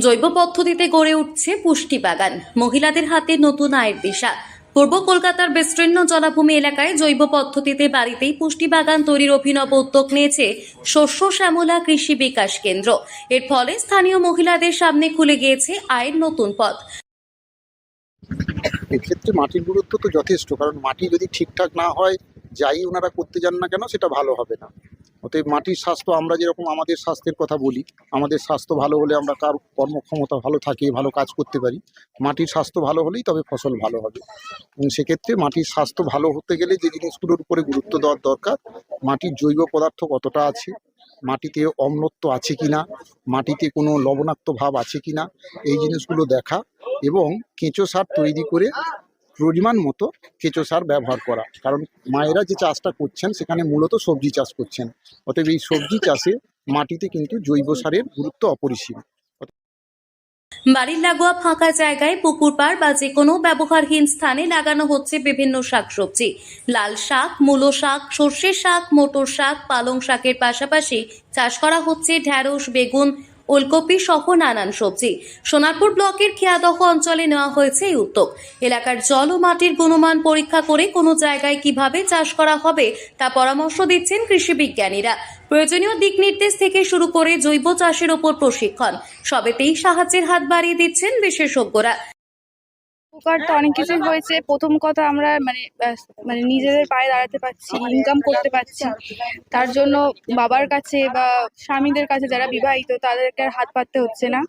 জৈব পদ্ধতিতে গড়ে উঠছে পুষ্টি বাগান, মহিলাদের হাতে নতুন আয়ের দিশা। পূর্ব কলকাতার বিস্তীর্ণ জলাভূমি এলাকায় জৈব পদ্ধতিতে বাড়িতেই পুষ্টি বাগান তৈরির অভিনব উদ্যোগ নিয়েছে শস্য শ্যামলা কৃষি বিকাশ কেন্দ্র। এর ফলে স্থানীয় মহিলাদের সামনে খুলে গিয়েছে আয়ের নতুন পথ। এক্ষেত্রে মাটির গুরুত্ব তো যথেষ্ট, কারণ মাটি যদি ঠিকঠাক না হয়, যাই ওনারা করতে যান না কেন সেটা ভালো হবে না। অতএব মাটির স্বাস্থ্য, আমরা যেরকম আমাদের স্বাস্থ্যের কথা বলি, আমাদের স্বাস্থ্য ভালো হলে আমরা কার কর্মক্ষমতা ভালো থাকে, ভালো কাজ করতে পারি। মাটির স্বাস্থ্য ভালো হলেই তবে ফসল ভালো হবে। এবং সেক্ষেত্রে মাটির স্বাস্থ্য ভালো হতে গেলে যে জিনিসগুলোর উপরে গুরুত্ব দেওয়ার দরকার, মাটির জৈব পদার্থ কতটা আছে, মাটিতে অম্লত্ব আছে কিনা, মাটিতে কোনো লবণাক্ত ভাব আছে কিনা, এই জিনিসগুলো দেখা এবং কেঁচো সার তৈরি করে পরিমাণ মতো কেঁচো সার ব্যবহার করা। কারণ মায়েরা যে চাষটা করছেন সেখানে মূলত সবজি চাষ করছেন, অতএব এই সবজি চাষে মাটিতে কিন্তু জৈব সারের গুরুত্ব অপরিসীম। বাড়ির লাগোয়া ফাঁকা জায়গায়, পুকুর পাড় বা যে কোনো ব্যবহারহীন স্থানে লাগানো হচ্ছে বিভিন্ন শাকসবজি। লাল শাক, মূলো শাক, সর্ষে শাক, মটর শাক, পালং শাকের পাশাপাশি চাষ করা হচ্ছে ঢেঁড়স, বেগুন, ওলকপি সহ নানান সবজি। সোনারপুর ব্লকের খেয়াদহ অঞ্চলে নেওয়া হয়েছে এই উদ্যোগ। এলাকার জল ও মাটির গুণমান পরীক্ষা করে কোনো জায়গায় কিভাবে চাষ করা হবে তা পরামর্শ দিচ্ছেন কৃষি বিজ্ঞানীরা। প্রয়োজনীয় দিক নির্দেশ থেকে শুরু করে জৈব চাষের ওপর প্রশিক্ষণ, সবেতেই সাহায্যের হাত বাড়িয়ে দিচ্ছেন বিশেষজ্ঞরা। উপকার তো অনেক কিছুই হয়েছে। প্রথম কথা, আমরা মানে নিজেদের পায়ে দাঁড়াতে পারছি, ইনকাম করতে পারছি। তার জন্য বাবার কাছে বা স্বামীদের কাছে যারা বিবাহিত তাদেরকে আর হাত পাততে হচ্ছে না।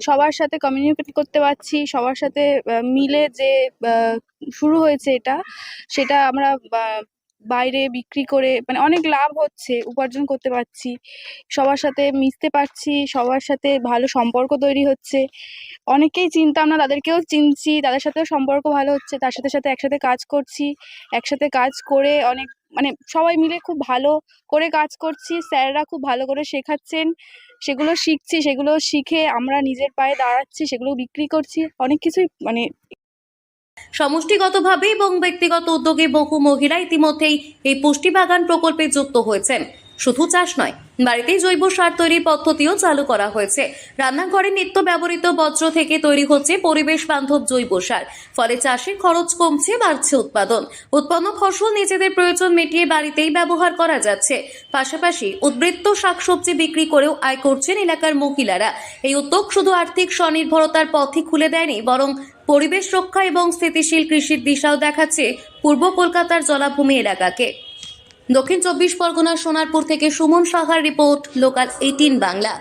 সবার সাথে কমিউনিকেট করতে পারছি, সবার সাথে মিলে যে শুরু হয়েছে এটা, সেটা আমরা বাইরে বিক্রি করে মানে অনেক লাভ হচ্ছে, উপার্জন করতে পারছি, সবার সাথে মিশতে পারছি, সবার সাথে ভালো সম্পর্ক তৈরি হচ্ছে। অনেকেই চিনতাম না, তাদেরকেও চিনছি, তাদের সাথেও সম্পর্ক ভালো হচ্ছে। তার সাথে সাথে একসাথে কাজ করছি, একসাথে কাজ করে অনেক মানে সবাই মিলে খুব ভালো করে কাজ করছি। স্যাররা খুব ভালো করে শেখাচ্ছেন, সেগুলো শিখছি, সেগুলো শিখে আমরা নিজের পায়ে দাঁড়াচ্ছি, সেগুলো বিক্রি করছি। অনেক কিছুই মানে সমষ্টিগতভাবে এবং ব্যক্তিগত উদ্যোগে বহু মহিলা ইতিমধ্যেই এই পুষ্টি বাগান প্রকল্পে যুক্ত হয়েছেন। শুধু চাষ নয়, বাড়িতেই জৈব সার তৈরির পদ্ধতিও চালু করা হয়েছে। রান্নাঘরে নিত্য ব্যবহৃত বর্জ্য থেকে তৈরি হচ্ছে পরিবেশ বান্ধব জৈব সার। ফলে চাষের খরচ কমছে, বাড়ছে উৎপাদন। উৎপন্ন ফসল নিজেদের প্রয়োজন মিটিয়ে বাড়িতেই ব্যবহার করা যাচ্ছে। পাশাপাশি উদ্বৃত্ত শাকসবজি বিক্রি করেও আয় করছেন এলাকার মহিলারা। এই উদ্যোগ শুধু আর্থিক স্বনির্ভরতার পথই খুলে দেয়নি, বরং পরিবেশ রক্ষা এবং স্থিতিশীল কৃষির দিশাও দেখাচ্ছে পূর্ব কলকাতার জলাভূমি এলাকাকে। দক্ষিণ 24 পরগনার সোনারপুর থেকে সুমন সাহার রিপোর্ট, লোকাল 18 বাংলা।